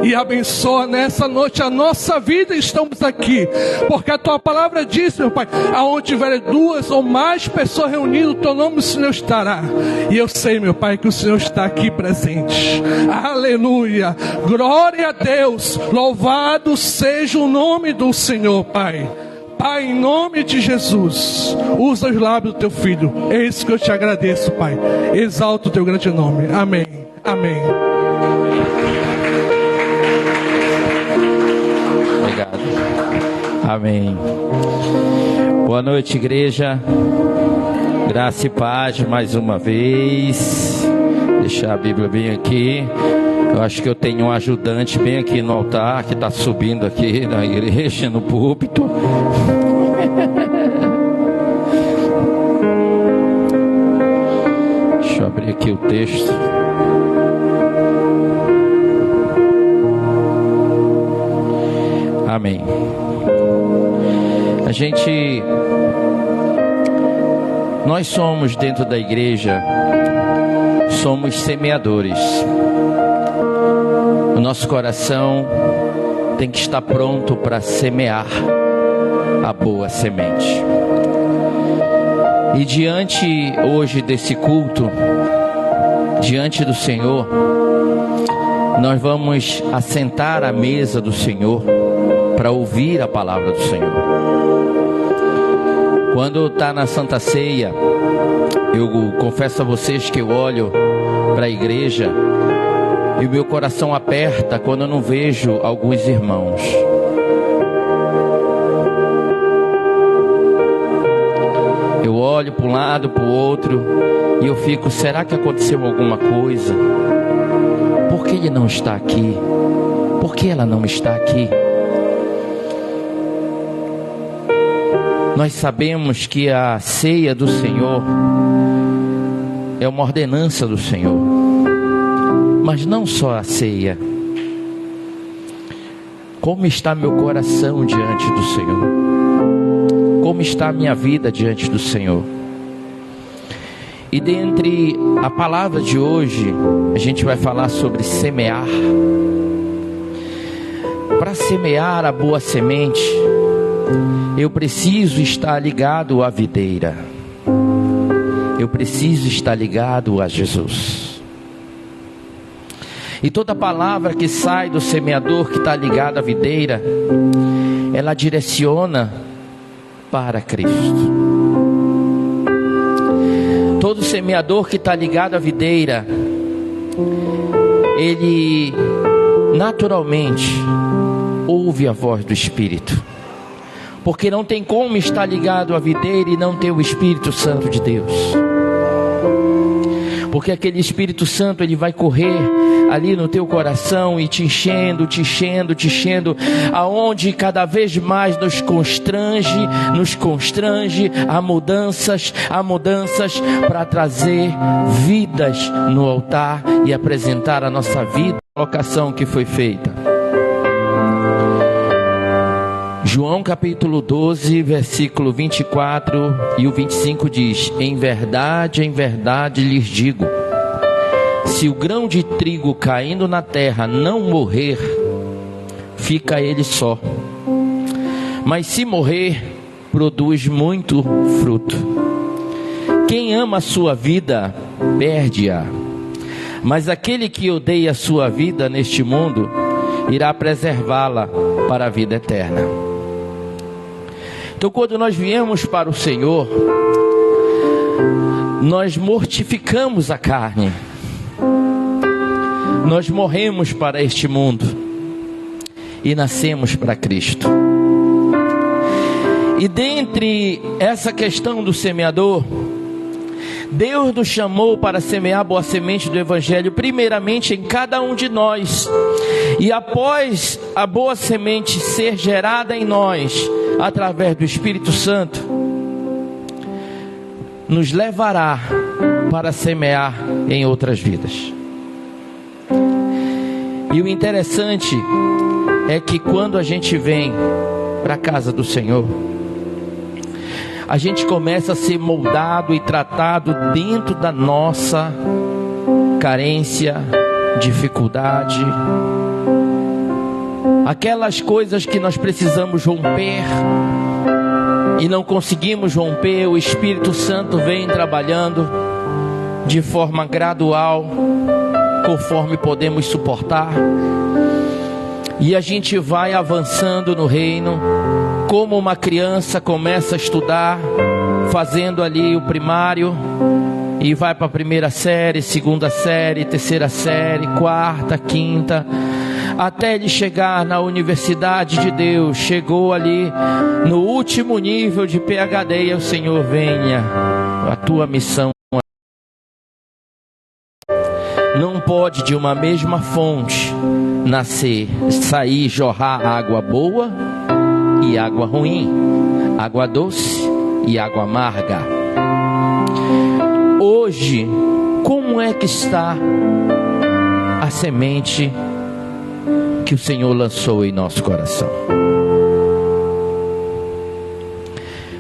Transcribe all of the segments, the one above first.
e abençoa nessa noite a nossa vida. Estamos aqui porque a tua palavra diz, meu Pai, aonde tiver 2 ou mais pessoas reunidas, o teu nome, o Senhor estará. E eu sei, meu Pai, que o Senhor está aqui presente. Aleluia, glória a Deus, louvado seja o nome do Senhor, Pai. Pai, em nome de Jesus, usa os lábios do teu filho. É isso que eu te agradeço, Pai. Exalta o teu grande nome. Amém. Amém. Obrigado. Amém. Boa noite, igreja. Graça e paz mais uma vez. Deixar a Bíblia bem aqui. Eu acho que eu tenho um ajudante bem aqui no altar, que está subindo aqui na igreja, no púlpito. Deixa eu abrir aqui o texto. Amém. Nós somos dentro da igreja, somos semeadores. O nosso coração tem que estar pronto para semear a boa semente. E diante hoje desse culto, diante do Senhor, nós vamos assentar à mesa do Senhor para ouvir a palavra do Senhor. Quando está na Santa Ceia, eu confesso a vocês que eu olho para a igreja e o meu coração aperta quando eu não vejo alguns irmãos. Eu olho para um lado, para o outro, e eu fico, será que aconteceu alguma coisa? Por que ele não está aqui? Por que ela não está aqui? Nós sabemos que a ceia do Senhor é uma ordenança do Senhor. Mas não só a ceia. Como está meu coração diante do Senhor? Como está a minha vida diante do Senhor? E dentre a palavra de hoje, a gente vai falar sobre semear. Para semear a boa semente, eu preciso estar ligado à videira. Eu preciso estar ligado a Jesus. E toda palavra que sai do semeador que está ligado à videira, ela direciona para Cristo. Todo semeador que está ligado à videira, ele naturalmente ouve a voz do Espírito. Porque não tem como estar ligado à videira e não ter o Espírito Santo de Deus. Porque aquele Espírito Santo, ele vai correr ali no teu coração e te enchendo, te enchendo, te enchendo, aonde cada vez mais nos constrange a mudanças para trazer vidas no altar e apresentar a nossa vida, a vocação que foi feita. João capítulo 12, versículo 24 e o 25 diz: em verdade lhes digo, se o grão de trigo caindo na terra não morrer, fica ele só. Mas se morrer, produz muito fruto. Quem ama a sua vida, perde-a. Mas aquele que odeia a sua vida neste mundo, irá preservá-la para a vida eterna. Então, quando nós viemos para o Senhor, nós mortificamos a carne. Nós morremos para este mundo e nascemos para Cristo. E dentre essa questão do semeador, Deus nos chamou para semear a boa semente do Evangelho, primeiramente em cada um de nós. E após a boa semente ser gerada em nós, através do Espírito Santo, nos levará para semear em outras vidas. E o interessante é que quando a gente vem para a casa do Senhor, a gente começa a ser moldado e tratado dentro da nossa carência, dificuldade, aquelas coisas que nós precisamos romper e não conseguimos romper, o Espírito Santo vem trabalhando de forma gradual, conforme podemos suportar, e a gente vai avançando no reino, como uma criança começa a estudar, fazendo ali o primário, e vai para a primeira série, segunda série, terceira série, quarta, quinta, até ele chegar na universidade de Deus. Chegou ali no último nível de PhD, e o Senhor, venha, a tua missão. Não pode de uma mesma fonte sair, jorrar água boa e água ruim, água doce e água amarga. Hoje, como é que está a semente que o Senhor lançou em nosso coração?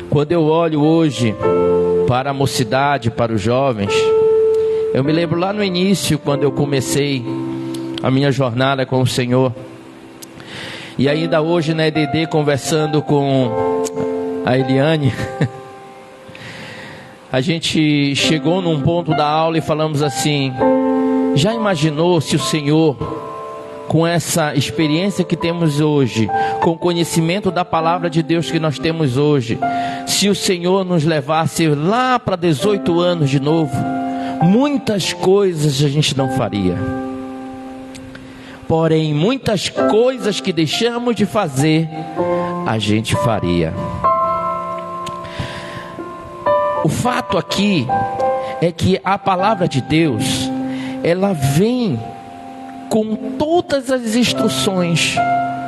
Quando eu olho hoje para a mocidade, para os jovens, eu me lembro lá no início, quando eu comecei a minha jornada com o Senhor, e ainda hoje na EDD, conversando com a Eliane, a gente chegou num ponto da aula e falamos assim: já imaginou se o Senhor, com essa experiência que temos hoje, com o conhecimento da palavra de Deus que nós temos hoje, se o Senhor nos levasse lá para 18 anos de novo, muitas coisas a gente não faria. Porém, muitas coisas que deixamos de fazer, a gente faria. O fato aqui é que a palavra de Deus, ela vem com todas as instruções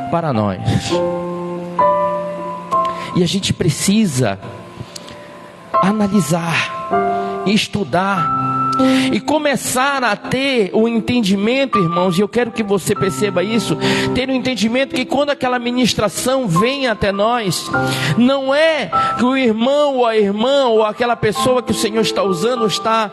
para nós. E a gente precisa analisar, estudar e começar a ter o entendimento, irmãos, e eu quero que você perceba isso, ter o entendimento que quando aquela ministração vem até nós, não é que o irmão ou a irmã ou aquela pessoa que o Senhor está usando está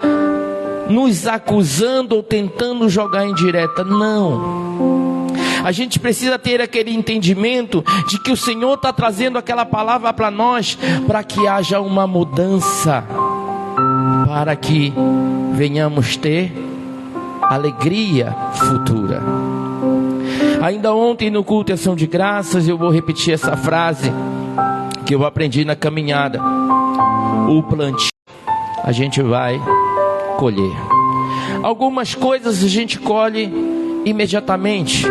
nos acusando ou tentando jogar em direta, não. A gente precisa ter aquele entendimento de que o Senhor está trazendo aquela palavra para nós, para que haja uma mudança, para que venhamos ter alegria futura. Ainda ontem no culto de ação de graças, eu vou repetir essa frase que eu aprendi na caminhada: o plantio a gente vai colher. Algumas coisas a gente colhe imediatamente,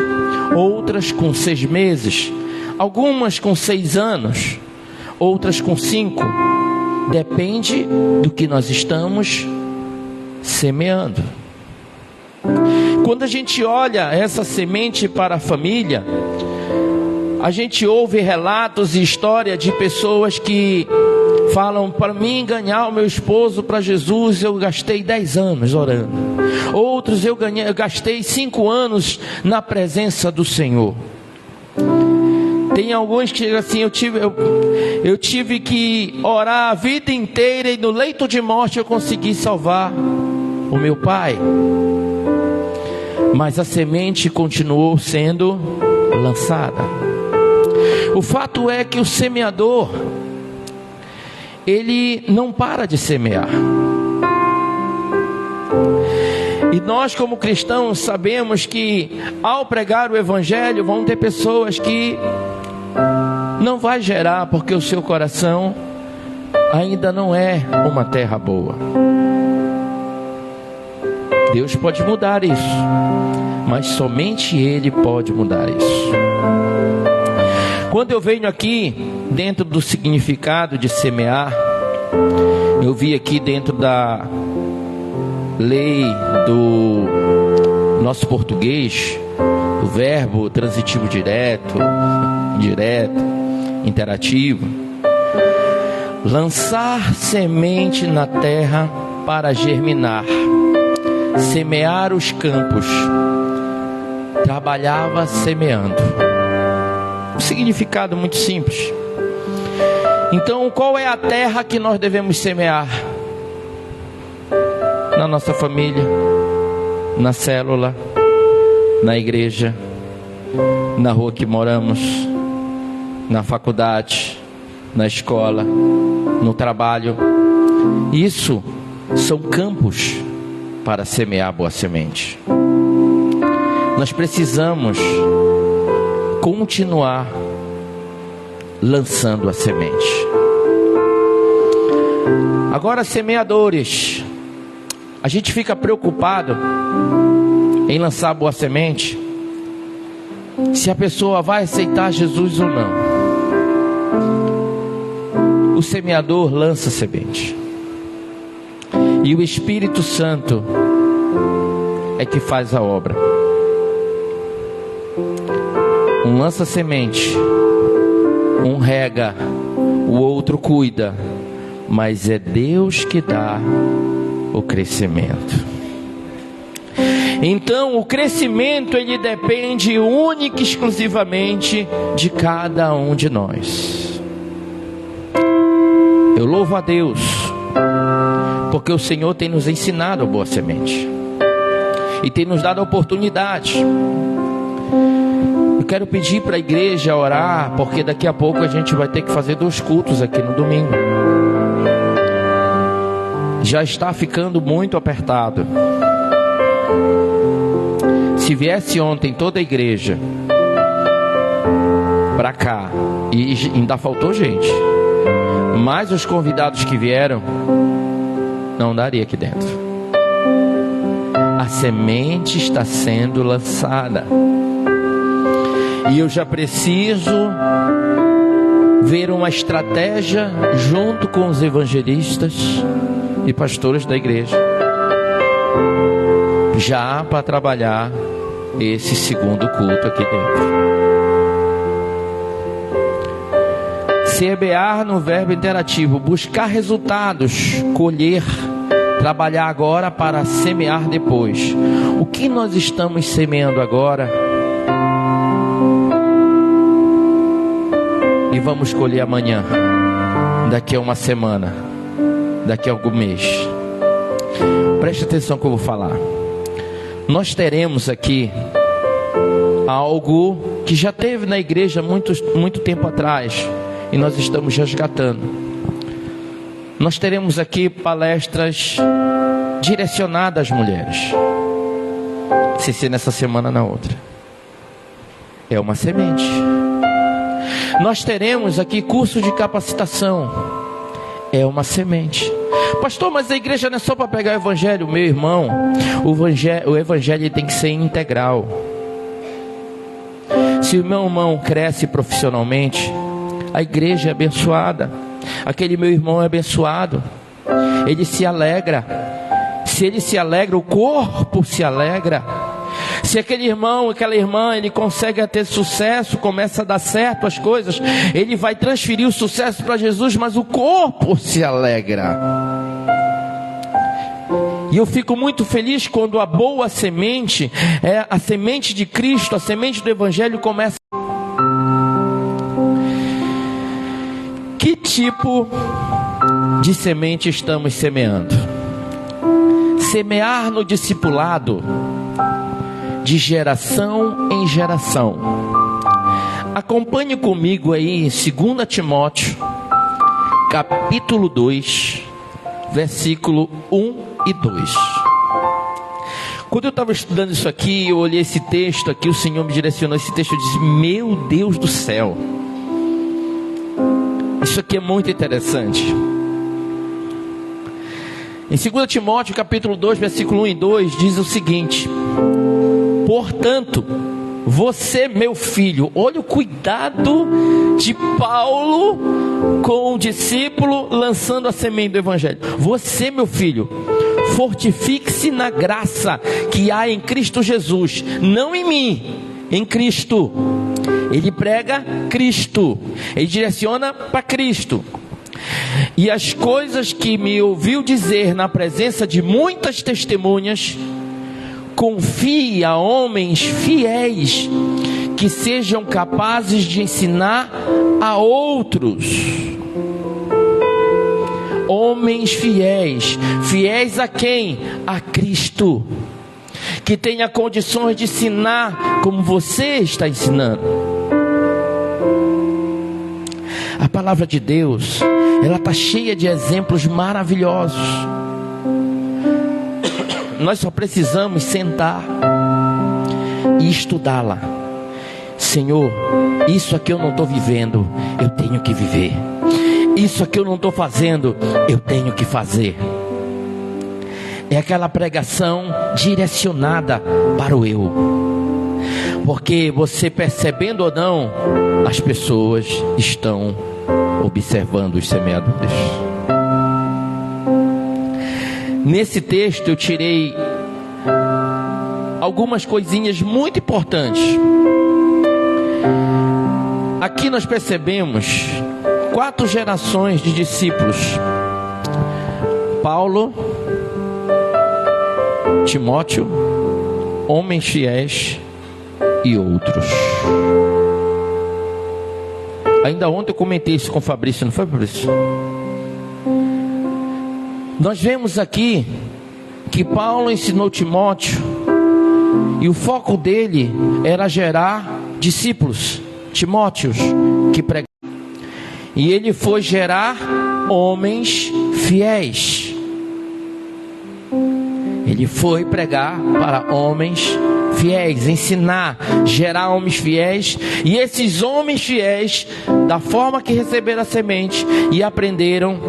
outras com 6 meses, algumas com 6 anos, outras com 5. Depende do que nós estamos semeando. Quando a gente olha essa semente para a família, a gente ouve relatos e histórias de pessoas que falam: para mim ganhar o meu esposo para Jesus, eu gastei 10 anos orando. Outros, eu gastei 5 anos na presença do Senhor. Tem alguns que chegam assim: eu tive que orar a vida inteira e no leito de morte eu consegui salvar o meu pai. Mas a semente continuou sendo lançada. O fato é que o semeador, ele não para de semear. E nós, como cristãos, sabemos que ao pregar o evangelho, vão ter pessoas que não vai gerar, porque o seu coração ainda não é uma terra boa. Deus pode mudar isso, mas somente Ele pode mudar isso. Quando eu venho aqui, dentro do significado de semear, eu vi aqui dentro da lei do nosso português, o verbo transitivo direto, indireto, interativo: lançar semente na terra para germinar, semear os campos. Trabalhava semeando. Um significado muito simples. Então, qual é a terra que nós devemos semear? Na nossa família, na célula, na igreja, na rua que moramos, na faculdade, na escola, no trabalho. Isso são campos para semear boa semente. Nós precisamos continuar lançando a semente. Agora, semeadores, a gente fica preocupado em lançar boa semente, se a pessoa vai aceitar Jesus ou não. O semeador lança semente, e o Espírito Santo é que faz a obra. Um lança semente, um rega, o outro cuida, mas é Deus que dá o crescimento. Então o crescimento, ele depende única e exclusivamente de cada um de nós. Eu louvo a Deus, porque o Senhor tem nos ensinado a boa semente, e tem nos dado a oportunidade. Eu quero pedir para a igreja orar, porque daqui a pouco a gente vai ter que fazer 2 cultos aqui no domingo. Já está ficando muito apertado. Se viesse ontem toda a igreja para cá, e ainda faltou gente, mas os convidados que vieram, não daria aqui dentro. A semente está sendo lançada, e eu já preciso ver uma estratégia junto com os evangelistas e pastores da igreja, já para trabalhar esse segundo culto aqui dentro. Semear no verbo interativo, buscar resultados, colher, trabalhar agora para semear depois. O que nós estamos semeando agora e vamos colher amanhã, daqui a uma semana, daqui a algum mês? Preste atenção que eu vou falar. Nós teremos aqui algo que já teve na igreja muito tempo atrás, e nós estamos resgatando. Nós teremos aqui palestras direcionadas às mulheres, se ser nessa semana, na outra. É uma semente. Nós teremos aqui curso de capacitação. É uma semente. Pastor, mas a igreja não é só para pregar o evangelho. Meu irmão, o evangelho tem que ser integral. Se o meu irmão cresce profissionalmente, a igreja é abençoada. Aquele meu irmão é abençoado, ele se alegra. Se ele se alegra, o corpo se alegra. Se aquele irmão, aquela irmã, ele consegue ter sucesso, começa a dar certo as coisas, ele vai transferir o sucesso para Jesus, mas o corpo se alegra. E eu fico muito feliz quando a boa semente, a semente de Cristo, a semente do Evangelho começa. Que tipo de semente estamos semeando? Semear no discipulado, de geração em geração. Acompanhe comigo aí em 2 Timóteo, capítulo 2, versículo 1 e 2. Quando eu estava estudando isso aqui, eu olhei esse texto aqui, o Senhor me direcionou esse texto e disse: meu Deus do céu, isso aqui é muito interessante. Em 2 Timóteo capítulo 2, versículo 1 e 2, diz o seguinte: portanto, você, meu filho, olha o cuidado de Paulo com o discípulo lançando a semente do Evangelho. Você, meu filho, fortifique-se na graça que há em Cristo Jesus, não em mim, em Cristo. Ele prega Cristo, ele direciona para Cristo. E as coisas que me ouviu dizer na presença de muitas testemunhas, confie a homens fiéis, que sejam capazes de ensinar a outros. Homens fiéis. Fiéis a quem? A Cristo. que tenha condições de ensinar como você está ensinando. A palavra de Deus, ela está cheia de exemplos maravilhosos. Nós só precisamos sentar e estudá-la. Senhor, isso aqui eu não estou vivendo, eu tenho que viver. Isso aqui eu não estou fazendo, eu tenho que fazer. É aquela pregação direcionada para o eu. Porque você, percebendo ou não, as pessoas estão observando os semeadores. Nesse texto eu tirei algumas coisinhas muito importantes. Aqui nós percebemos 4 gerações de discípulos: Paulo, Timóteo, homens fiéis e outros. Ainda ontem eu comentei isso com o Fabrício, não foi, Fabrício? Nós vemos aqui que Paulo ensinou Timóteo, e o foco dele era gerar discípulos, Timóteos, que pregavam. E ele foi gerar homens fiéis. Ele foi pregar para homens fiéis, ensinar, gerar homens fiéis. E esses homens fiéis, da forma que receberam a semente e aprenderam,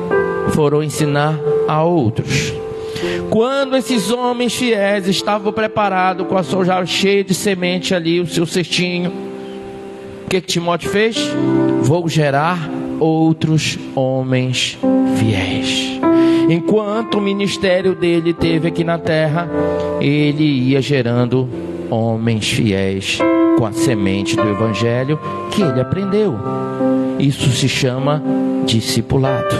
foram ensinar a outros. Quando esses homens fiéis estavam preparados com a sua jarra cheia de semente ali, o seu cestinho, o que Timóteo fez? Vou gerar outros homens fiéis. Enquanto o ministério dele teve aqui na terra, ele ia gerando homens fiéis com a semente do evangelho que ele aprendeu. Isso se chama discipulado.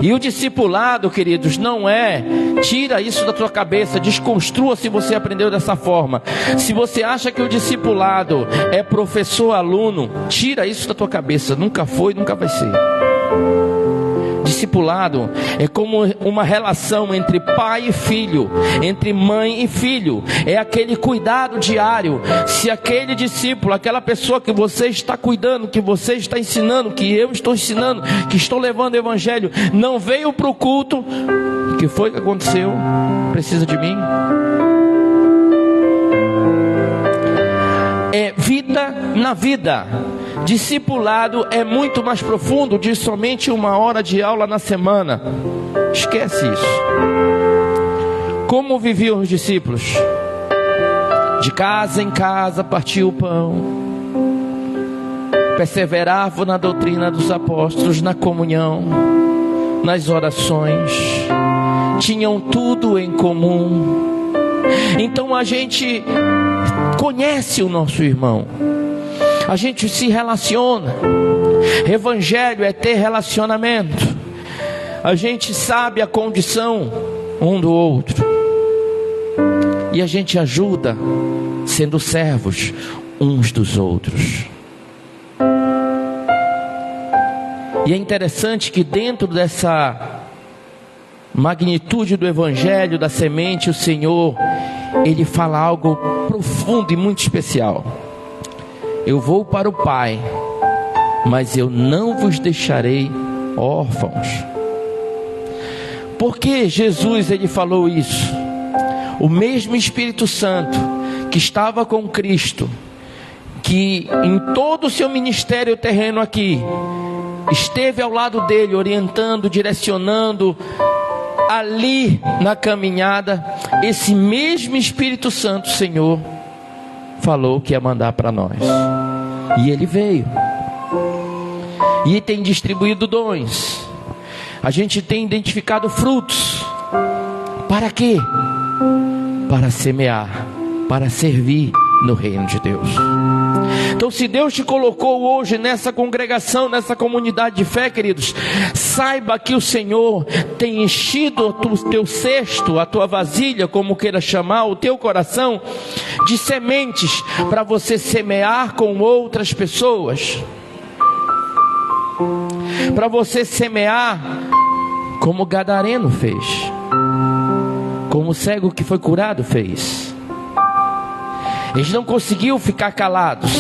E o discipulado, queridos, não é, tira isso da tua cabeça, desconstrua se você aprendeu dessa forma. Se você acha que o discipulado é professor-aluno, tira isso da tua cabeça, nunca foi, nunca vai ser. Discipulado é como uma relação entre pai e filho, entre mãe e filho. É aquele cuidado diário. Se aquele discípulo, aquela pessoa que você está cuidando, que você está ensinando, que eu estou ensinando, que estou levando o evangelho, não veio para o culto, o que foi que aconteceu? Precisa de mim? É vida na vida. Discipulado é muito mais profundo de somente 1 hora de aula na semana. Esquece isso. Como viviam os discípulos? De casa em casa partiam o pão, perseveravam na doutrina dos apóstolos, na comunhão, nas orações, tinham tudo em comum. Então a gente conhece o nosso irmão, a gente se relaciona. Evangelho é ter relacionamento. A gente sabe a condição um do outro, e a gente ajuda, sendo servos uns dos outros. E é interessante que dentro dessa magnitude do evangelho, da semente, o Senhor, Ele fala algo profundo e muito especial. Eu vou para o Pai, mas eu não vos deixarei órfãos. Por que Jesus, Ele falou isso? O mesmo Espírito Santo que estava com Cristo, que em todo o seu ministério terreno aqui, esteve ao lado dele, orientando, direcionando, ali na caminhada, esse mesmo Espírito Santo, Senhor, falou que ia mandar para nós. E ele veio. E tem distribuído dons. A gente tem identificado frutos. Para quê? Para semear, para servir no reino de Deus. Então, se Deus te colocou hoje nessa congregação, nessa comunidade de fé, queridos, saiba que o Senhor tem enchido o teu cesto, a tua vasilha, como queira chamar, o teu coração, de sementes para você semear com outras pessoas, para você semear como o Gadareno fez, como o cego que foi curado fez. Eles não conseguiam ficar calados,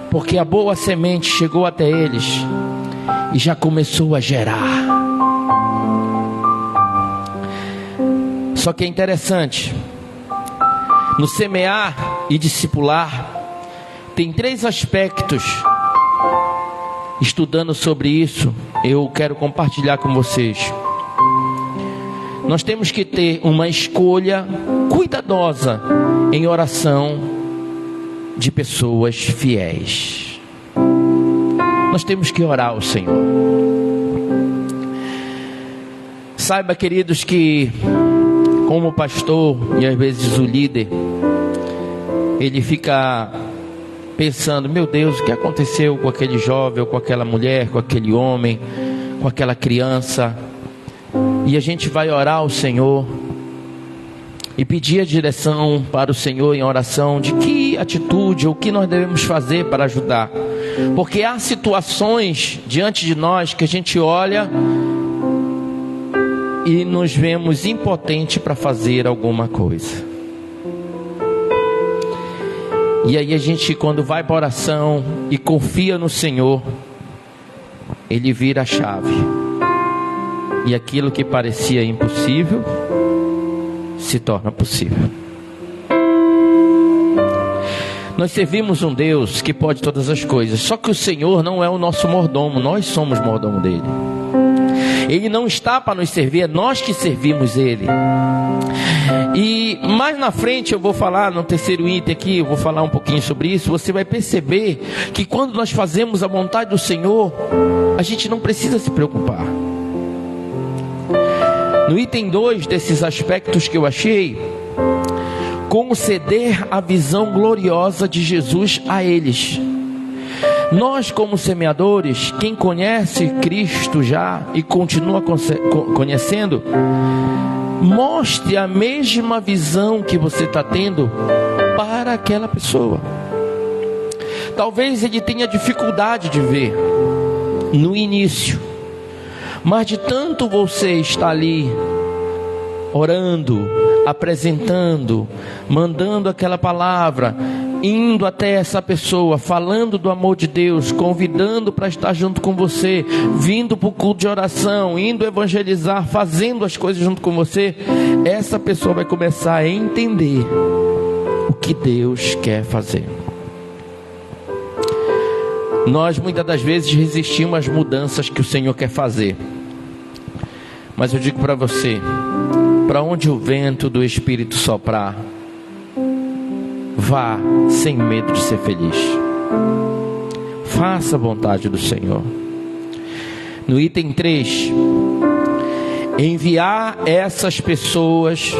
porque a boa semente chegou até eles e já começou a gerar. Só que é interessante, no semear e discipular, tem 3 aspectos. Estudando sobre isso, eu quero compartilhar com vocês. Nós temos que ter uma escolha cuidadosa em oração de pessoas fiéis. Nós temos que orar ao Senhor. Saiba, queridos, que como pastor e às vezes o líder, ele fica pensando: meu Deus, o que aconteceu com aquele jovem, ou com aquela mulher, com aquele homem, com aquela criança? E a gente vai orar ao Senhor e pedir a direção para o Senhor em oração de que atitude ou o que nós devemos fazer para ajudar. Porque há situações diante de nós que a gente olha e nos vemos impotentes para fazer alguma coisa. E aí a gente, quando vai para a oração e confia no Senhor, Ele vira a chave. E aquilo que parecia impossível se torna possível. Nós servimos um Deus que pode todas as coisas. Só que o Senhor não é o nosso mordomo, nós somos mordomo dele. Ele não está para nos servir, é nós que servimos Ele. E mais na frente eu vou falar, no terceiro item aqui, eu vou falar um pouquinho sobre isso. Você vai perceber que quando nós fazemos a vontade do Senhor, a gente não precisa se preocupar. No item 2 desses aspectos que eu achei, conceder a visão gloriosa de Jesus a eles. Nós, como semeadores, quem conhece Cristo já e continua conhecendo, mostre a mesma visão que você está tendo para aquela pessoa. Talvez ele tenha dificuldade de ver no início, mas de tanto você estar ali orando, apresentando, mandando aquela palavra, indo até essa pessoa, falando do amor de Deus, convidando para estar junto com você, vindo para o culto de oração, indo evangelizar, fazendo as coisas junto com você, essa pessoa vai começar a entender o que Deus quer fazer. Nós muitas das vezes resistimos às mudanças que o Senhor quer fazer, mas eu digo para você, para onde o vento do Espírito soprar, vá sem medo de ser feliz. Faça a vontade do Senhor. No item 3, enviar essas pessoas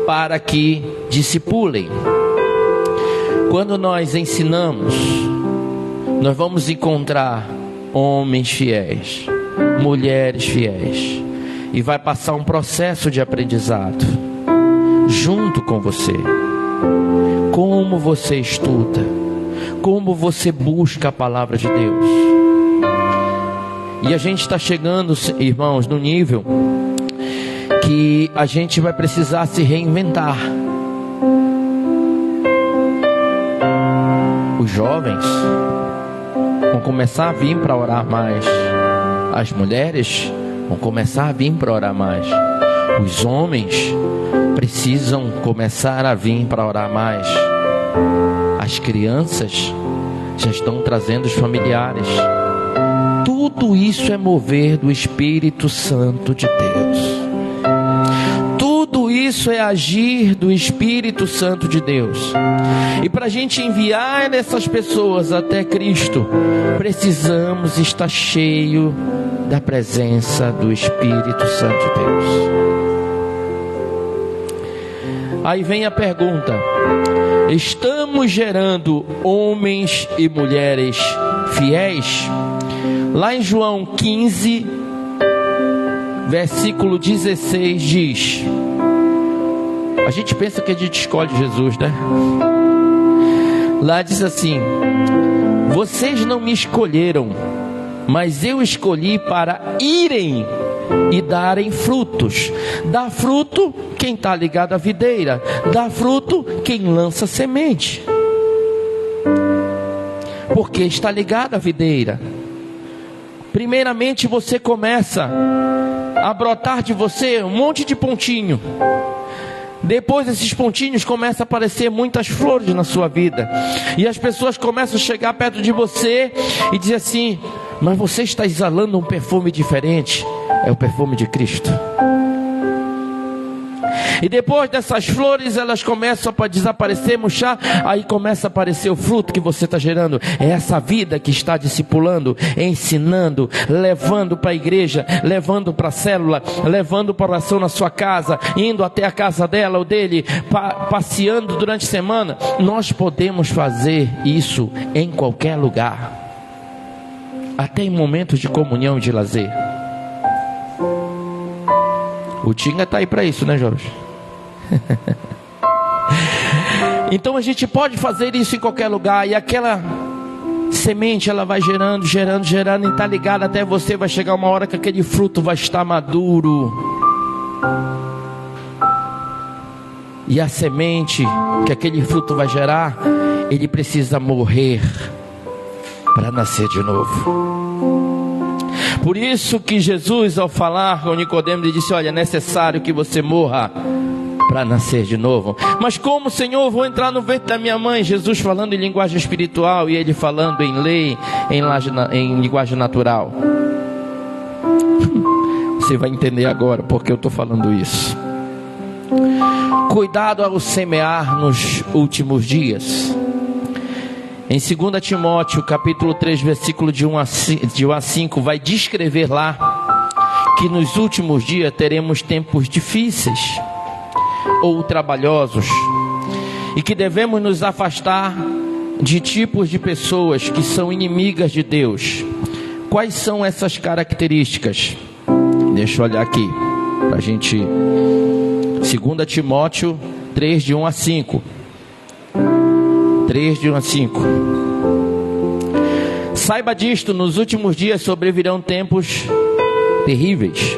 para que discipulem. Quando nós ensinamos, nós vamos encontrar homens fiéis, mulheres fiéis, e vai passar um processo de aprendizado junto com você. Como você estuda, como você busca a palavra de Deus. E a gente está chegando, irmãos, no nível que a gente vai precisar se reinventar. Os jovens vão começar a vir para orar mais. As mulheres vão começar a vir para orar mais. Os homens precisam começar a vir para orar mais. As crianças já estão trazendo os familiares. Tudo isso é mover do Espírito Santo de Deus. Tudo isso é agir do Espírito Santo de Deus. E para a gente enviar essas pessoas até Cristo, precisamos estar cheio da presença do Espírito Santo de Deus. Aí vem a pergunta: estamos gerando homens e mulheres fiéis? Lá em João 15, versículo 16 diz, a gente pensa que a gente escolhe Jesus, né? Lá diz assim: vocês não me escolheram, mas eu escolhi para irem e darem frutos. Dá fruto quem está ligado à videira, dá fruto quem lança semente, porque está ligado à videira. Primeiramente você começa a brotar de você um monte de pontinho. Depois esses pontinhos começam a aparecer muitas flores na sua vida. E as pessoas começam a chegar perto de você e dizer assim: mas você está exalando um perfume diferente. É o perfume de Cristo. E depois dessas flores, elas começam a desaparecer, murchar. Aí começa a aparecer o fruto que você está gerando. É essa vida que está discipulando, ensinando, levando para a igreja, levando para a célula, levando para a oração na sua casa, indo até a casa dela ou dele, passeando durante a semana. Nós podemos fazer isso em qualquer lugar, até em momentos de comunhão e de lazer. O Tinga está aí para isso, né, Jorge? Então a gente pode fazer isso em qualquer lugar. E aquela semente, ela vai gerando, gerando, gerando, e está ligada até você. Vai chegar uma hora que aquele fruto vai estar maduro. E a semente que aquele fruto vai gerar, ele precisa morrer para nascer de novo. Por isso que Jesus, ao falar com Nicodemo, ele disse: olha, é necessário que você morra para nascer de novo. Mas como, Senhor, vou entrar no ventre da minha mãe? Jesus falando em linguagem espiritual e ele falando em lei, em linguagem natural. Você vai entender agora porque eu estou falando isso. Cuidado ao semear nos últimos dias. Em 2 Timóteo, capítulo 3, versículo de 1 a 5, vai descrever lá que nos últimos dias teremos tempos difíceis ou trabalhosos, e que devemos nos afastar de tipos de pessoas que são inimigas de Deus. Quais são essas características? Deixa eu olhar aqui para a gente. 2 Timóteo 3, de 1 a 5. 3, de 1 a 5. Saiba disto: nos últimos dias sobrevirão tempos terríveis.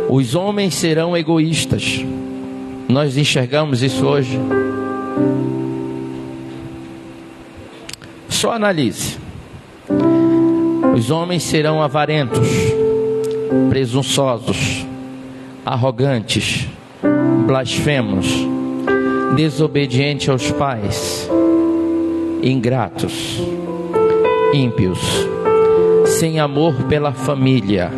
Os homens serão egoístas. Nós enxergamos isso hoje. Só analise. Os homens serão avarentos, presunçosos, arrogantes, blasfemos, desobedientes aos pais, ingratos, ímpios, sem amor pela família,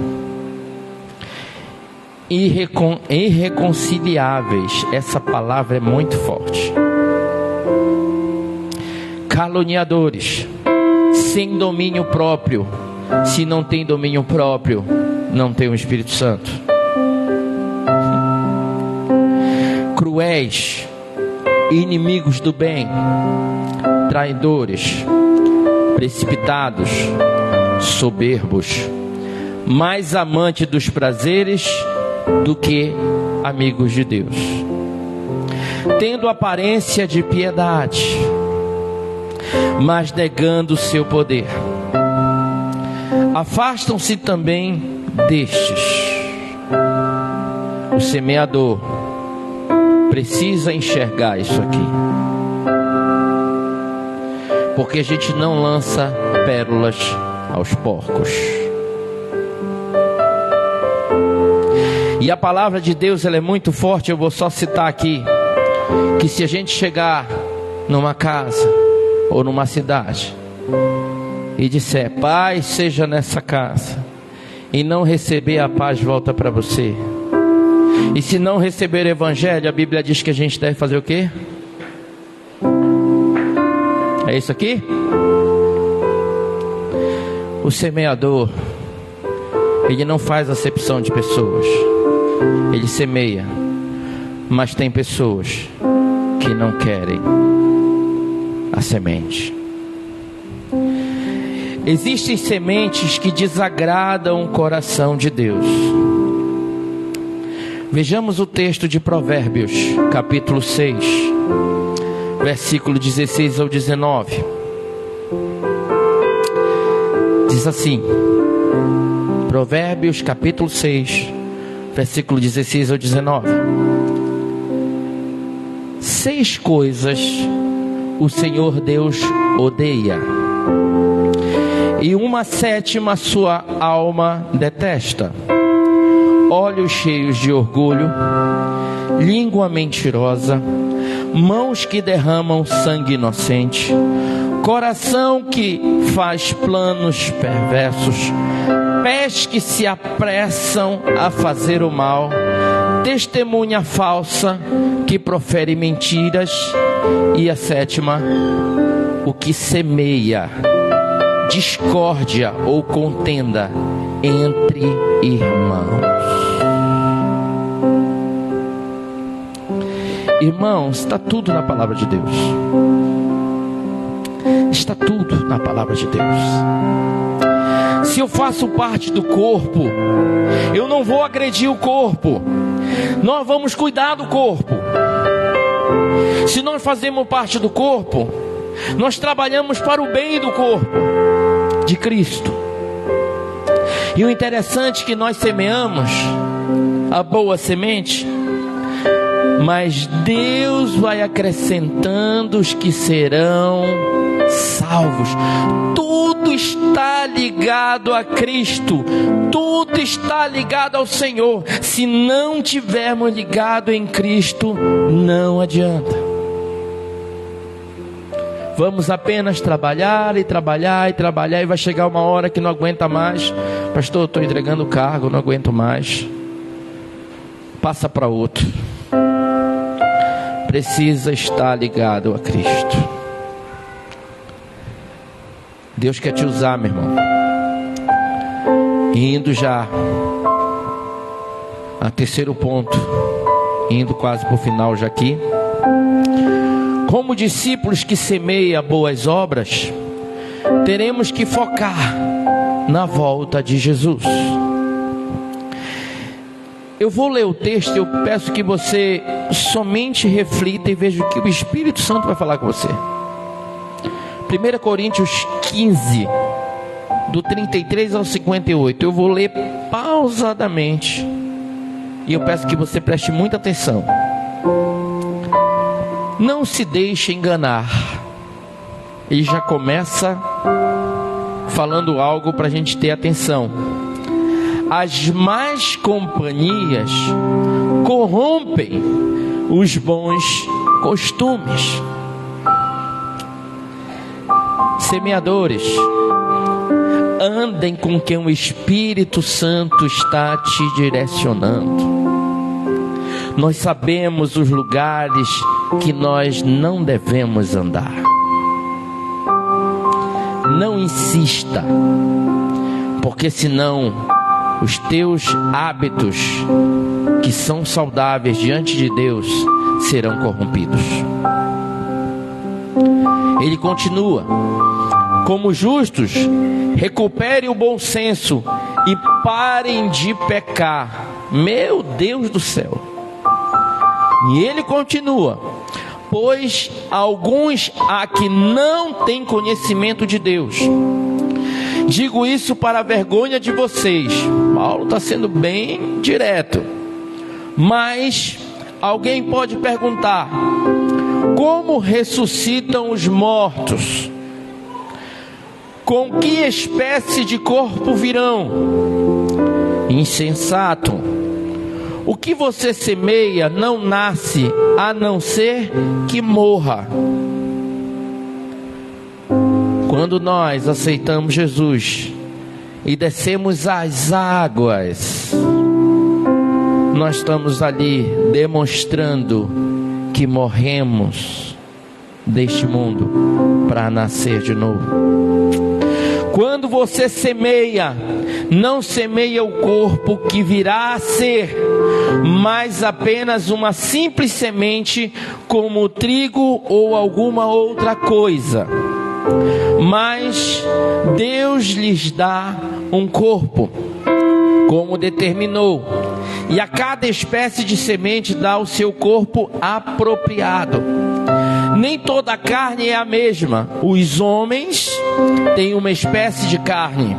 irreconciliáveis. Essa palavra é muito forte. Caluniadores, sem domínio próprio. Se não tem domínio próprio, não tem o Espírito Santo. Cruéis, inimigos do bem, traidores, precipitados, soberbos, mais amantes dos prazeres do que amigos de Deus, tendo aparência de piedade, mas negando o seu poder. Afastam-se também destes. O semeador precisa enxergar isso aqui, porque a gente não lança pérolas aos porcos. E a palavra de Deus, ela é muito forte. Eu vou só citar aqui, que se a gente chegar numa casa ou numa cidade e disser: paz seja nessa casa, e não receber, a paz volta para você. E se não receber o evangelho, a Bíblia diz que a gente deve fazer o quê? É isso aqui? O semeador, ele não faz acepção de pessoas. Ele semeia, mas tem pessoas que não querem a semente. Existem sementes que desagradam o coração de Deus. Vejamos o texto de Provérbios, capítulo 6, versículo 16 ao 19. Diz assim: Provérbios capítulo 6, versículo 16 ao 19. 6 coisas o Senhor Deus odeia, e uma 7ª sua alma detesta: olhos cheios de orgulho, língua mentirosa, mãos que derramam sangue inocente, coração que faz planos perversos, pés que se apressam a fazer o mal, testemunha falsa que profere mentiras, e a 7ª, o que semeia discórdia ou contenda entre irmãos. Irmãos, está tudo na palavra de Deus. Está tudo na palavra de Deus. Se eu faço parte do corpo, eu não vou agredir o corpo. Nós vamos cuidar do corpo. Se nós fazemos parte do corpo, nós trabalhamos para o bem do corpo de Cristo. E o interessante é que nós semeamos a boa semente, mas Deus vai acrescentando os que serão salvos. Tudo está ligado a Cristo, tudo está ligado ao Senhor. Se não tivermos ligado em Cristo, não adianta. Vamos apenas trabalhar e trabalhar e trabalhar, e vai chegar uma hora que não aguenta mais. Pastor, eu estou entregando o cargo, não aguento mais. Passa para outro. Precisa estar ligado a Cristo. Deus quer te usar, meu irmão. Indo já a 3º ponto, indo quase para o final já aqui. Como discípulos que semeiam boas obras, teremos que focar na volta de Jesus. Eu vou ler o texto, eu peço que você somente reflita e veja o que o Espírito Santo vai falar com você. 1 Coríntios 15, do 33 ao 58. Eu vou ler pausadamente, e eu peço que você preste muita atenção. Não se deixe enganar. Ele já começa falando algo para a gente ter atenção. As más companhias corrompem os bons costumes. Semeadores, andem com quem o Espírito Santo está te direcionando. Nós sabemos os lugares que nós não devemos andar. Não insista, porque senão os teus hábitos, que são saudáveis diante de Deus, serão corrompidos. Ele continua: como justos, recupere o bom senso e parem de pecar. Meu Deus do céu! E ele continua: pois alguns há que não têm conhecimento de Deus. Digo isso para a vergonha de vocês. Paulo está sendo bem direto. Mas alguém pode perguntar: como ressuscitam os mortos? Com que espécie de corpo virão? Insensato! O que você semeia não nasce, a não ser que morra. Quando nós aceitamos Jesus e descemos as águas, nós estamos ali demonstrando que morremos deste mundo para nascer de novo. Quando você semeia, não semeia o corpo que virá a ser, mas apenas uma simples semente, como o trigo ou alguma outra coisa. Mas Deus lhes dá um corpo, como determinou, e a cada espécie de semente dá o seu corpo apropriado. Nem toda a carne é a mesma. Os homens têm uma espécie de carne,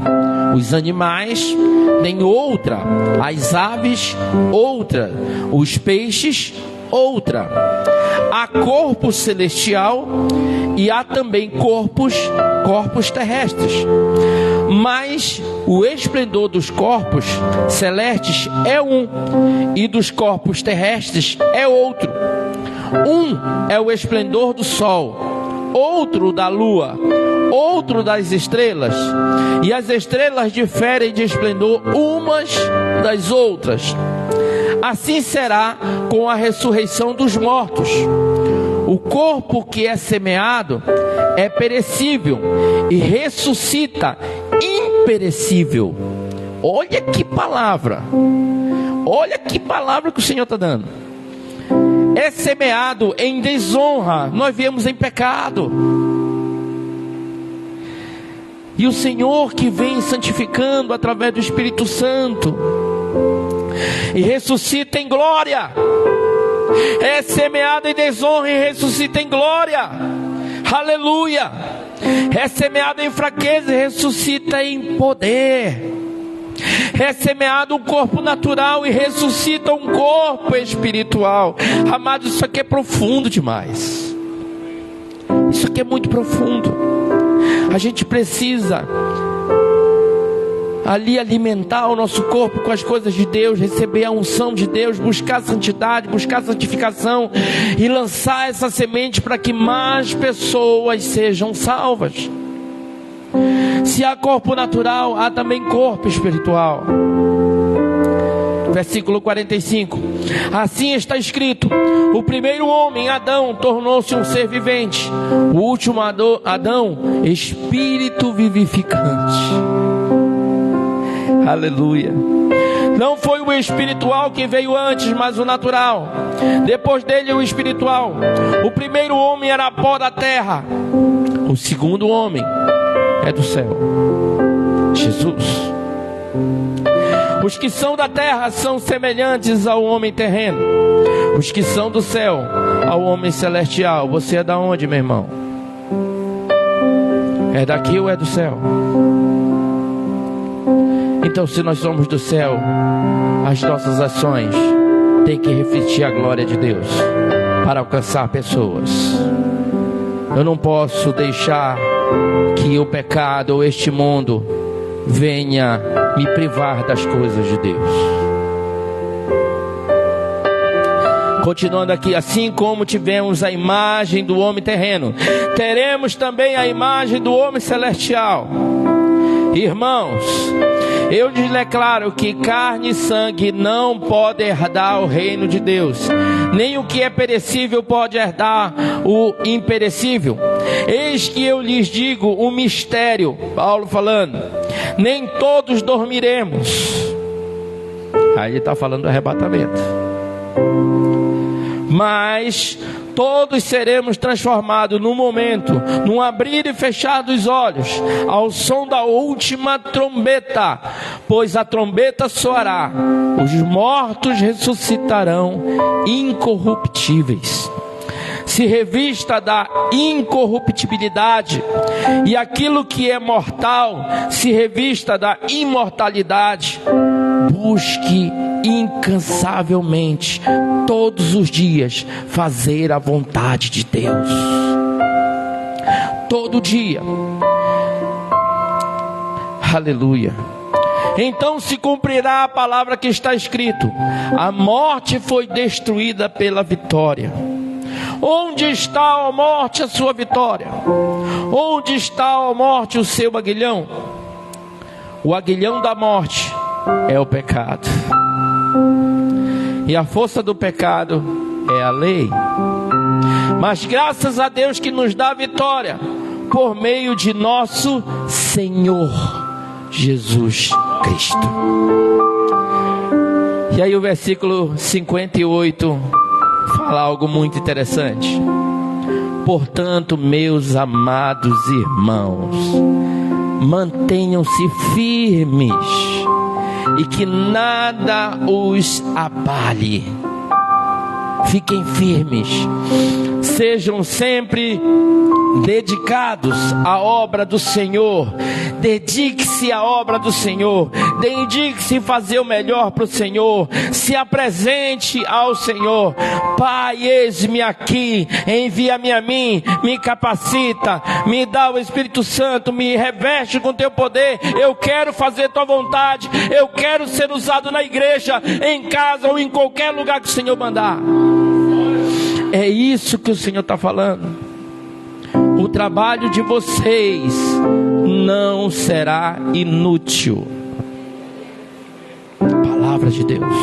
os animais têm outra, as aves outra, os peixes outra. Há corpo celestial e há também corpos terrestres. Mas o esplendor dos corpos celestes é um, e dos corpos terrestres é outro. Um é o esplendor do sol, outro da lua, outro das estrelas, e as estrelas diferem de esplendor umas das outras. Assim será com a ressurreição dos mortos. O corpo que é semeado é perecível e ressuscita imperecível. Olha que palavra! Olha que palavra que o Senhor está dando. É semeado em desonra, nós viemos em pecado. E o Senhor que vem santificando através do Espírito Santo e ressuscita em glória. É semeado em desonra e ressuscita em glória. Aleluia. É semeado em fraqueza e ressuscita em poder. É semeado um corpo natural e ressuscita um corpo espiritual. Amados, isso aqui é profundo demais. Isso aqui é muito profundo. A gente precisa ali alimentar o nosso corpo com as coisas de Deus, receber a unção de Deus, buscar santidade, buscar santificação e lançar essa semente para que mais pessoas sejam salvas. Se há corpo natural, há também corpo espiritual. Versículo 45. Assim está escrito: o primeiro homem, Adão, tornou-se um ser vivente. O último Adão, espírito vivificante. Aleluia. Não foi o espiritual que veio antes, mas o natural. Depois dele o espiritual. O primeiro homem era pó da terra. O segundo homem é do céu, Jesus. Os que são da terra são semelhantes ao homem terreno. Os que são do céu ao homem celestial. Você é da onde, meu irmão? É daqui ou é do céu? Então, se nós somos do céu, as nossas ações têm que refletir a glória de Deus para alcançar pessoas. Eu não posso deixar que o pecado ou este mundo venha me privar das coisas de Deus. Continuando aqui: assim como tivemos a imagem do homem terreno, teremos também a imagem do homem celestial. Irmãos, eu lhes declaro que carne e sangue não podem herdar o reino de Deus, nem o que é perecível pode herdar o imperecível. Eis que eu lhes digo um mistério, Paulo falando: nem todos dormiremos. Aí ele está falando do arrebatamento. Mas todos seremos transformados num momento, num abrir e fechar dos olhos, ao som da última trombeta. Pois a trombeta soará, os mortos ressuscitarão incorruptíveis, se revista da incorruptibilidade, e aquilo que é mortal se revista da imortalidade. Busque incansavelmente todos os dias fazer a vontade de Deus. Todo dia. Aleluia. Então se cumprirá a palavra que está escrito: a morte foi destruída pela vitória. Onde está, ó morte, a sua vitória? Onde está, ó morte, o seu aguilhão? O aguilhão da morte é o pecado, e a força do pecado é a lei. Mas graças a Deus que nos dá vitória por meio de nosso Senhor Jesus Cristo. E aí o versículo 58 fala algo muito interessante: portanto, meus amados irmãos, mantenham-se firmes e que nada os abale. Fiquem firmes, sejam sempre dedicados à obra do Senhor. Dedique-se à obra do Senhor, dedique-se em fazer o melhor para o Senhor, se apresente ao Senhor. Pai, eis-me aqui, envia-me a mim, me capacita, me dá o Espírito Santo, me reveste com teu poder. Eu quero fazer tua vontade, eu quero ser usado na igreja, em casa ou em qualquer lugar que o Senhor mandar. É isso que o Senhor está falando. O trabalho de vocês não será inútil. Palavra de Deus.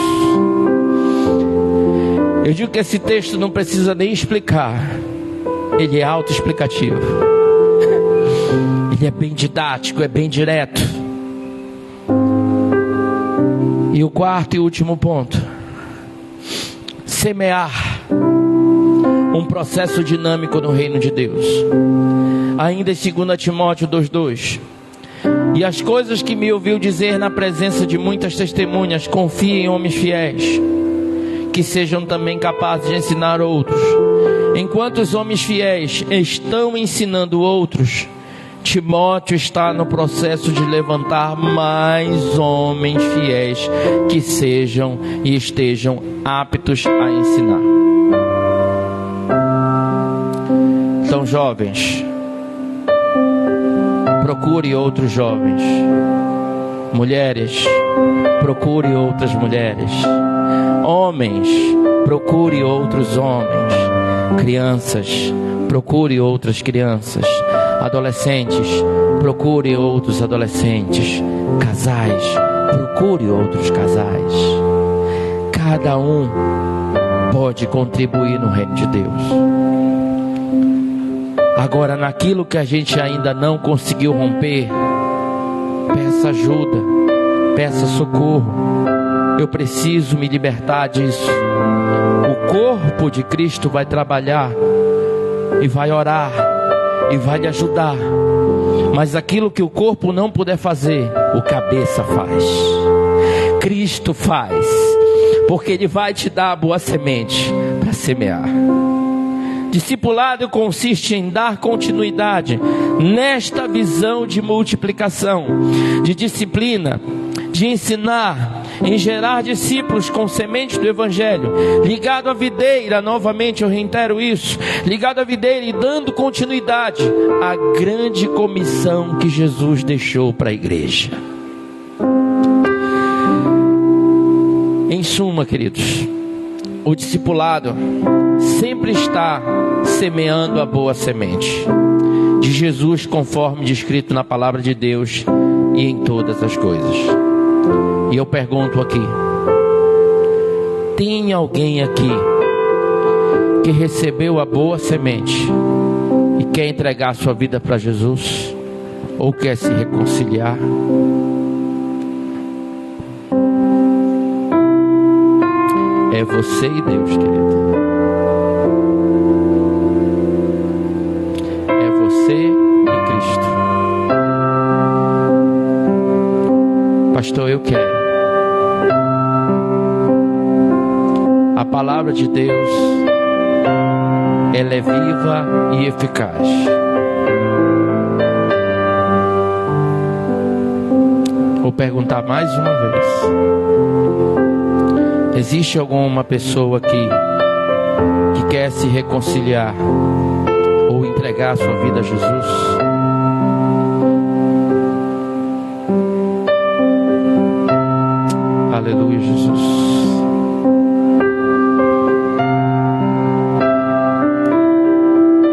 Eu digo que esse texto não precisa nem explicar. Ele é autoexplicativo. Ele é bem didático, é bem direto. E o quarto e último ponto: semear. Um processo dinâmico no reino de Deus. Ainda em 2 Timóteo 2:2. E as coisas que me ouviu dizer na presença de muitas testemunhas, confie em homens fiéis, que sejam também capazes de ensinar outros. Enquanto os homens fiéis estão ensinando outros, Timóteo está no processo de levantar mais homens fiéis que sejam e estejam aptos a ensinar. Então, jovens, procure outros jovens. Mulheres, procure outras mulheres. Homens, procure outros homens. Crianças, procure outras crianças. Adolescentes, procure outros adolescentes. Casais, procure outros casais. Cada um pode contribuir no reino de Deus. Agora, naquilo que a gente ainda não conseguiu romper, peça ajuda, peça socorro. Eu preciso me libertar disso. O corpo de Cristo vai trabalhar e vai orar e vai lhe ajudar. Mas aquilo que o corpo não puder fazer, o cabeça faz. Cristo faz, porque Ele vai te dar a boa semente para semear. Discipulado consiste em dar continuidade nesta visão de multiplicação, de disciplina, de ensinar, em gerar discípulos com semente do Evangelho, ligado à videira. Novamente eu reitero isso, ligado à videira e dando continuidade à grande comissão que Jesus deixou para a igreja. Em suma, queridos, o discipulado sempre está semeando a boa semente de Jesus, conforme descrito na palavra de Deus e em todas as coisas. E eu pergunto aqui: tem alguém aqui que recebeu a boa semente e quer entregar sua vida para Jesus? Ou quer se reconciliar? É você e Deus, querido. É você e Cristo. Pastor, eu quero. A palavra de Deus, ela é viva e eficaz. Vou perguntar mais uma vez: existe alguma pessoa aqui que quer se reconciliar ou entregar a sua vida a Jesus? Aleluia, Jesus.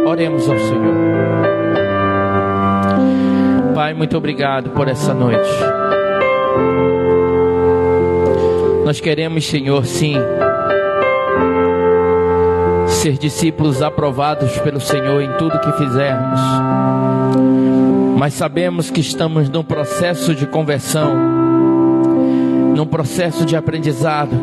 Oremos ao Senhor. Pai, muito obrigado por essa noite. Nós queremos, Senhor, sim, ser discípulos aprovados pelo Senhor em tudo que fizermos. Mas sabemos que estamos num processo de conversão, num processo de aprendizado.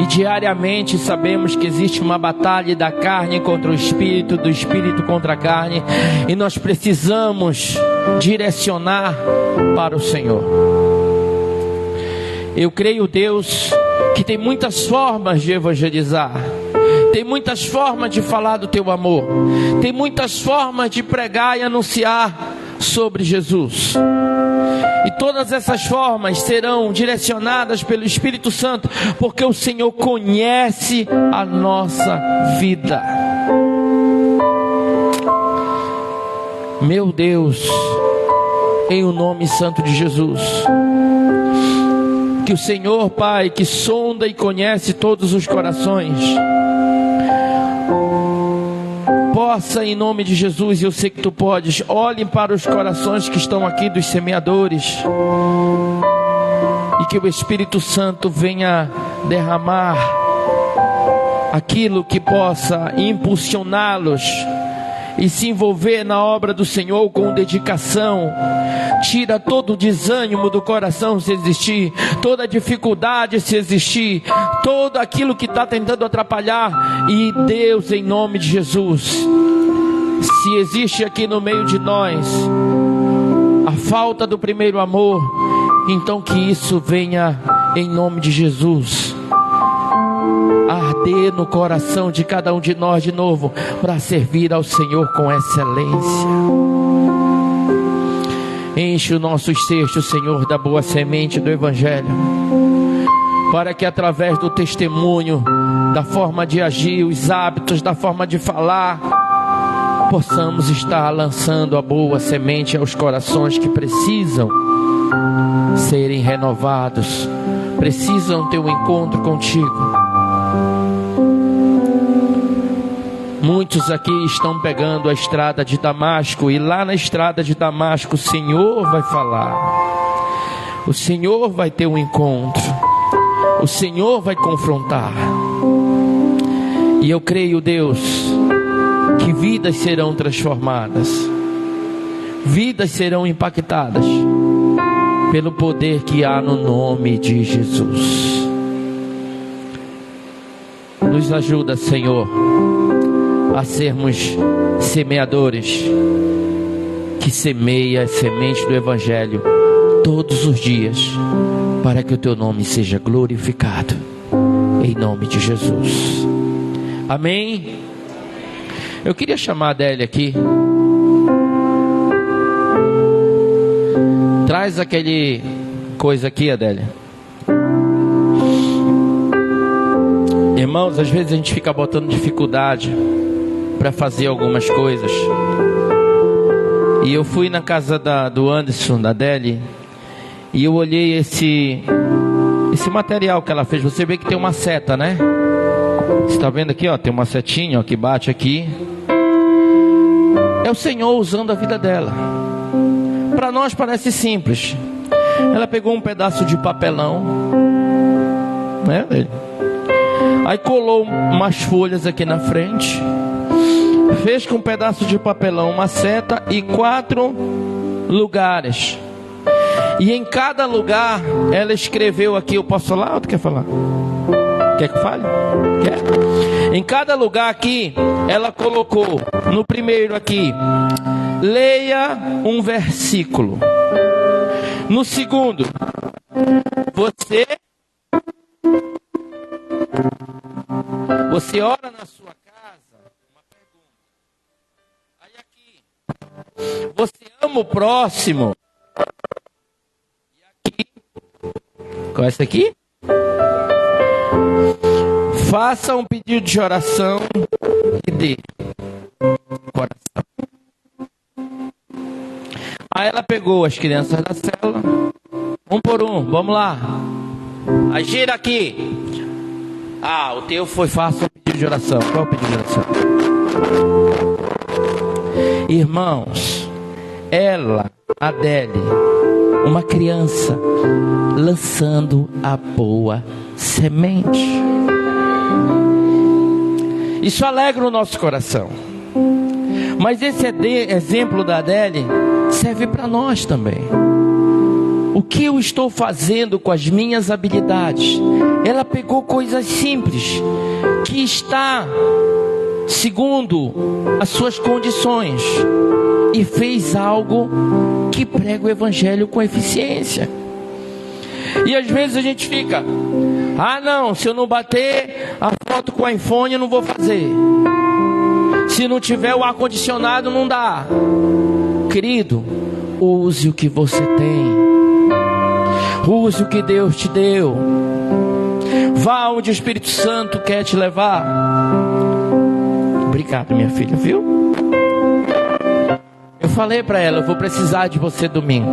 E diariamente sabemos que existe uma batalha da carne contra o espírito, do espírito contra a carne. E nós precisamos direcionar para o Senhor. Eu creio, Deus, que tem muitas formas de evangelizar. Tem muitas formas de falar do teu amor. Tem muitas formas de pregar e anunciar sobre Jesus. E todas essas formas serão direcionadas pelo Espírito Santo, porque o Senhor conhece a nossa vida. Meu Deus, em o nome santo de Jesus, que o Senhor, Pai, que sonda e conhece todos os corações, possa, em nome de Jesus, e eu sei que tu podes, olhe para os corações que estão aqui dos semeadores, e que o Espírito Santo venha derramar aquilo que possa impulsioná-los e se envolver na obra do Senhor com dedicação. Tira todo o desânimo do coração, se existir, toda dificuldade, se existir, todo aquilo que está tentando atrapalhar. E Deus, em nome de Jesus, se existe aqui no meio de nós a falta do primeiro amor, então que isso venha, em nome de Jesus, arder no coração de cada um de nós de novo, para servir ao Senhor com excelência. Enche os nossos cestos, Senhor, da boa semente do Evangelho, para que através do testemunho, da forma de agir, os hábitos, da forma de falar, possamos estar lançando a boa semente aos corações que precisam serem renovados, precisam ter um encontro contigo. Muitos aqui estão pegando a estrada de Damasco, e lá na estrada de Damasco o Senhor vai falar, o Senhor vai ter um encontro, o Senhor vai confrontar. E eu creio, Deus, que vidas serão transformadas, vidas serão impactadas pelo poder que há no nome de Jesus. Nos ajuda, Senhor, a sermos semeadores que semeia a semente do Evangelho todos os dias, para que o teu nome seja glorificado, em nome de Jesus. Amém. Eu queria chamar a Adélia aqui. Traz aquele coisa aqui, Adélia. Irmãos, às vezes a gente fica botando dificuldade para fazer algumas coisas. E eu fui na casa do Anderson, da Adélia, e eu olhei esse material que ela fez. Você vê que tem uma seta, né? Você está vendo aqui, ó, tem uma setinha, ó, que bate aqui. É o Senhor usando a vida dela. Para nós parece simples. Ela pegou um pedaço de papelão, né? Aí colou umas folhas aqui na frente, fez com um pedaço de papelão uma seta e 4 lugares. E em cada lugar ela escreveu aqui. Eu posso falar ou tu quer falar? Quer que eu fale? Quer? Em cada lugar aqui ela colocou, no primeiro aqui, leia um versículo. No segundo, você ora na sua casa, uma pergunta. Aí aqui, você ama o próximo. E aqui, qual é essa aqui? Faça um pedido de oração e dê coração. Aí ela pegou as crianças da célula, um por um, vamos lá. Aí gira aqui. Ah, o teu foi fácil, um pedido de oração. Qual é o pedido de oração? Irmãos, ela, Adélia, uma criança, lançando a boa semente. Isso alegra o nosso coração. Mas esse exemplo da Adélia serve para nós também. O que eu estou fazendo com as minhas habilidades? Ela pegou coisas simples, que está segundo as suas condições, e fez algo que prega o Evangelho com eficiência. E às vezes a gente fica, Ah não, se eu não bater a foto com o iPhone eu não vou fazer. Se não tiver o ar-condicionado não dá. Querido, use o que você tem. Use o que Deus te deu. Vá onde o Espírito Santo quer te levar. Obrigado, minha filha, viu? Eu falei para ela, eu vou precisar de você domingo.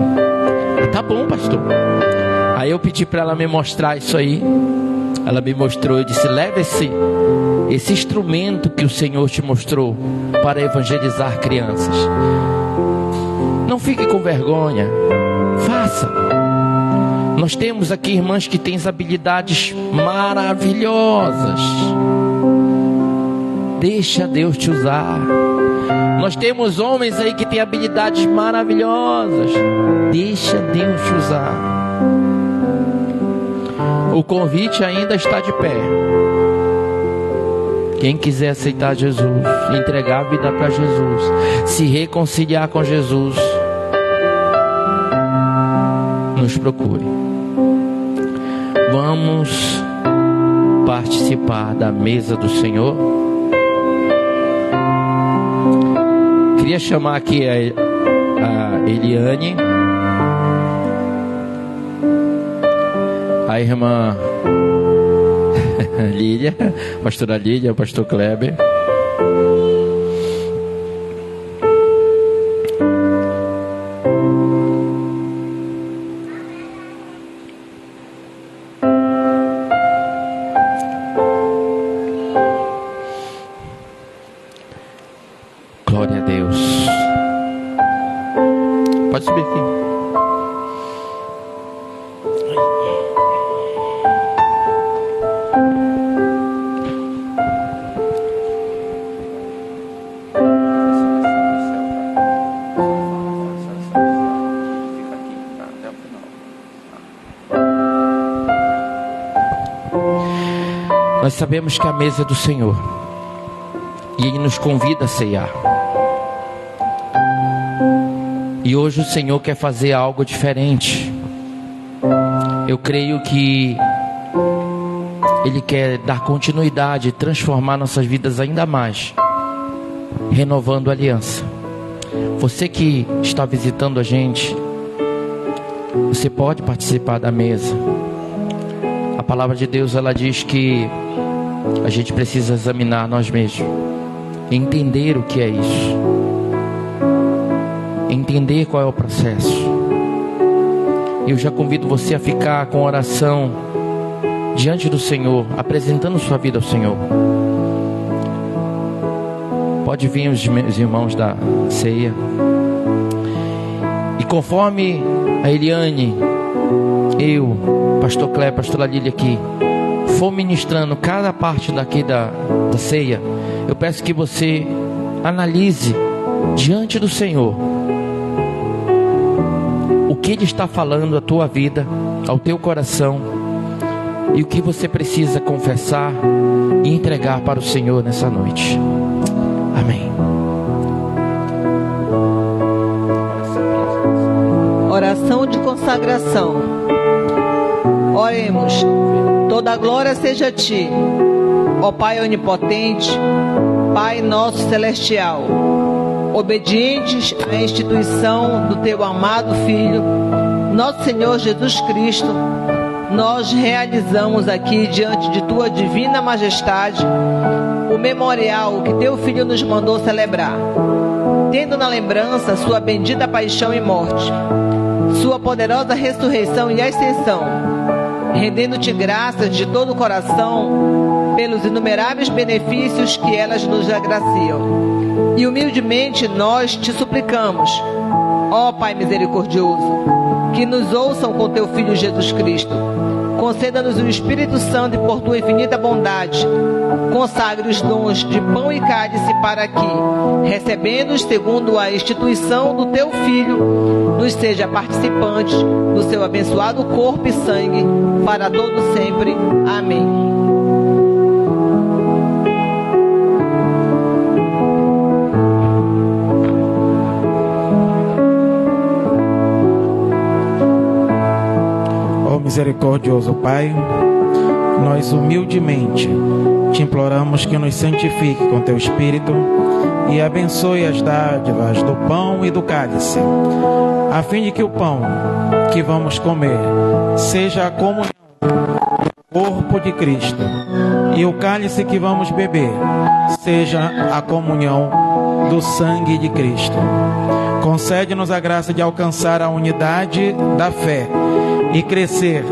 Tá bom, pastor. Aí eu pedi para ela me mostrar isso aí. Ela me mostrou, eu disse, leve esse instrumento que o Senhor te mostrou para evangelizar crianças. Não fique com vergonha. Faça. Nós temos aqui irmãs que têm habilidades maravilhosas. Deixa Deus te usar. Nós temos homens aí que têm habilidades maravilhosas. Deixa Deus te usar. O convite ainda está de pé. Quem quiser aceitar Jesus, entregar a vida para Jesus, se reconciliar com Jesus, nos procure. Vamos participar da mesa do Senhor. Queria chamar aqui a Eliane, a irmã Lília, pastora Lília, o pastor Kleber. Glória a Deus. Pode subir aqui. Nós sabemos que a mesa é do Senhor e Ele nos convida a ceiar. E hoje o Senhor quer fazer algo diferente. Eu creio que Ele quer dar continuidade, transformar nossas vidas ainda mais, renovando a aliança. Você que está visitando a gente, você pode participar da mesa. A palavra de Deus, ela diz que a gente precisa examinar nós mesmos, entender o que é isso, entender qual é o processo. Eu já convido você a ficar com oração diante do Senhor, apresentando sua vida ao Senhor. Pode vir os meus irmãos da ceia. E conforme a Eliane, eu, pastor Cleber, pastora Lília aqui, for ministrando cada parte daqui da ceia, eu peço que você analise diante do Senhor o que Ele está falando à tua vida, ao teu coração, e o que você precisa confessar e entregar para o Senhor nessa noite. Amém. Oração de consagração. Oremos. Toda glória seja a Ti, ó Pai onipotente, Pai nosso celestial. Obedientes à instituição do Teu amado Filho, nosso Senhor Jesus Cristo, nós realizamos aqui diante de Tua divina majestade o memorial que Teu Filho nos mandou celebrar, tendo na lembrança Sua bendita paixão e morte, Sua poderosa ressurreição e ascensão, rendendo-Te graças de todo o coração pelos inumeráveis benefícios que elas nos agraciam. E humildemente nós Te suplicamos, ó Pai misericordioso, que nos ouçam com Teu Filho Jesus Cristo. Conceda-nos o Espírito Santo e por Tua infinita bondade, consagre os dons de pão e cálice para que, recebendo-os segundo a instituição do Teu Filho, nos seja participantes do Seu abençoado corpo e sangue, para todo sempre. Amém. Misericordioso Pai, nós humildemente te imploramos que nos santifique com teu Espírito e abençoe as dádivas do pão e do cálice, a fim de que o pão que vamos comer seja a comunhão do corpo de Cristo e o cálice que vamos beber seja a comunhão do sangue de Cristo. Concede-nos a graça de alcançar a unidade da fé e crescer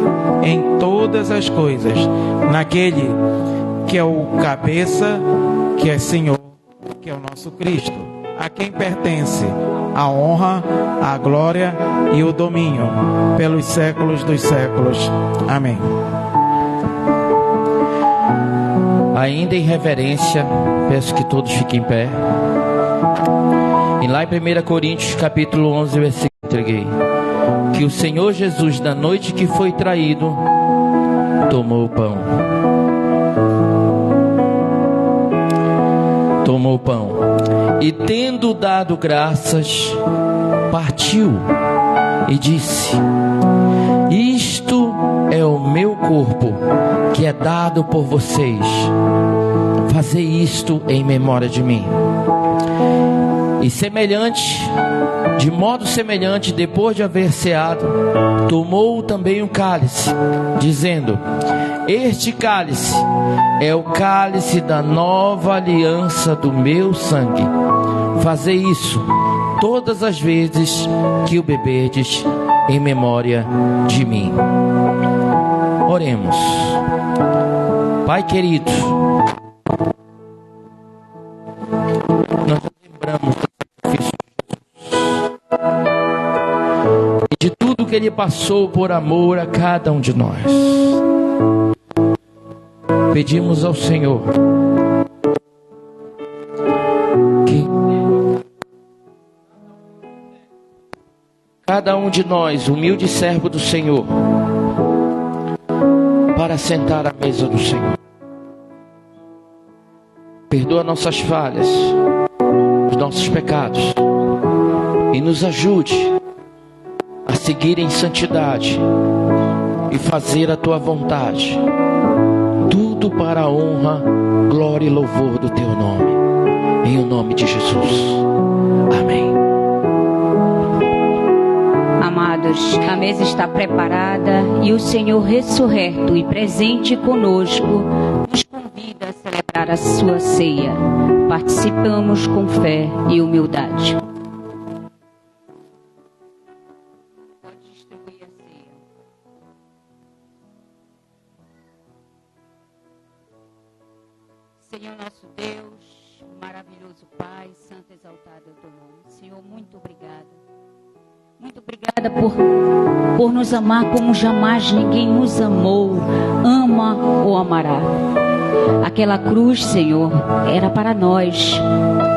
em todas as coisas naquele que é o cabeça, que é Senhor, que é o nosso Cristo, a quem pertence a honra, a glória e o domínio pelos séculos dos séculos. Amém. Ainda em reverência, peço que todos fiquem em pé. E lá em 1 Coríntios capítulo 11, versículo, entreguei que o Senhor Jesus, na noite que foi traído, tomou o pão. Tomou o pão e, tendo dado graças, partiu e disse: isto é o meu corpo, que é dado por vocês. Fazei isto em memória de mim. E de modo semelhante, depois de haver ceado, tomou também um cálice, dizendo: este cálice é o cálice da nova aliança do meu sangue. Fazei isso todas as vezes que o beberdes, em memória de mim. Oremos. Pai querido, nós lembramos do sacrifício de Jesus e de tudo que Ele passou por amor a cada um de nós. Pedimos ao Senhor que cada um de nós, humilde servo do Senhor, para sentar à mesa do Senhor, perdoa nossas falhas, os nossos pecados, e nos ajude a seguir em santidade e fazer a Tua vontade, tudo para a honra, glória e louvor do Teu nome, em o nome de Jesus. Amém. Amados, a mesa está preparada e o Senhor ressurreto e presente conosco nos convida a celebrar a sua ceia. Participamos com fé e humildade. Pode distribuir a ceia. Senhor nosso Deus, maravilhoso Pai, santo e exaltado é o Teu nome. Senhor, muito obrigada. Muito obrigada por nos amar como jamais ninguém nos amou, ama ou amará. Aquela cruz, Senhor, era para nós.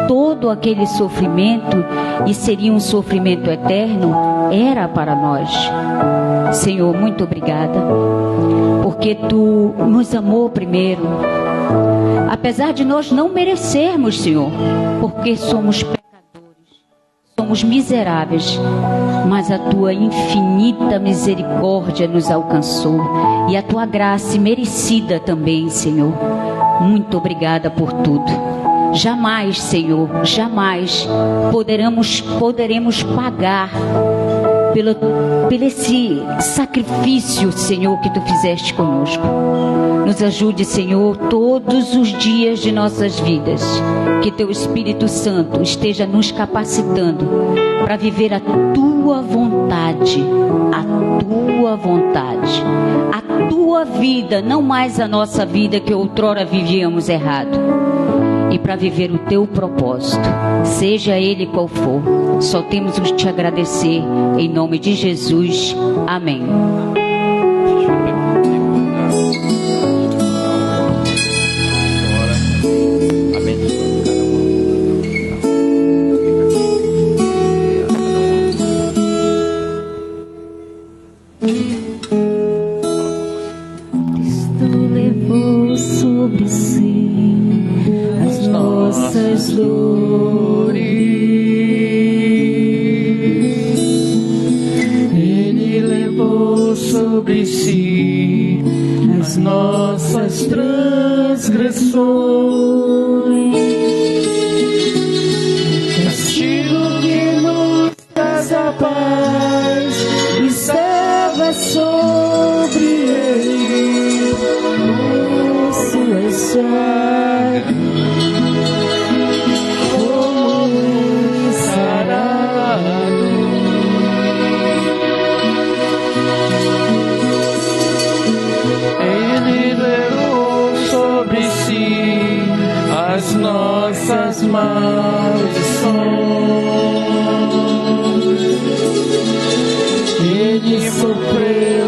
Todo aquele sofrimento, e seria um sofrimento eterno, era para nós. Senhor, muito obrigada, porque Tu nos amou primeiro. Apesar de nós não merecermos, Senhor, porque somos pecadores, somos miseráveis, mas a Tua infinita misericórdia nos alcançou e a Tua graça merecida também, Senhor. Muito obrigada por tudo. Jamais, Senhor, jamais poderemos pagar pelo esse sacrifício, Senhor, que Tu fizeste conosco. Nos ajude, Senhor, todos os dias de nossas vidas. Que Teu Espírito Santo esteja nos capacitando para viver a Tua vontade, a Tua vontade, a Tua vida, não mais a nossa vida que outrora vivíamos errado. E para viver o Teu propósito, seja ele qual for. Só temos que Te agradecer, em nome de Jesus. Amém. Cristo levou sobre si as nossas dores. Ele levou sobre si as as nossas transgressões. Castigo que nos traz a paz e serva sobre ele o seu sangue. As nossas maldições, Ele sofreu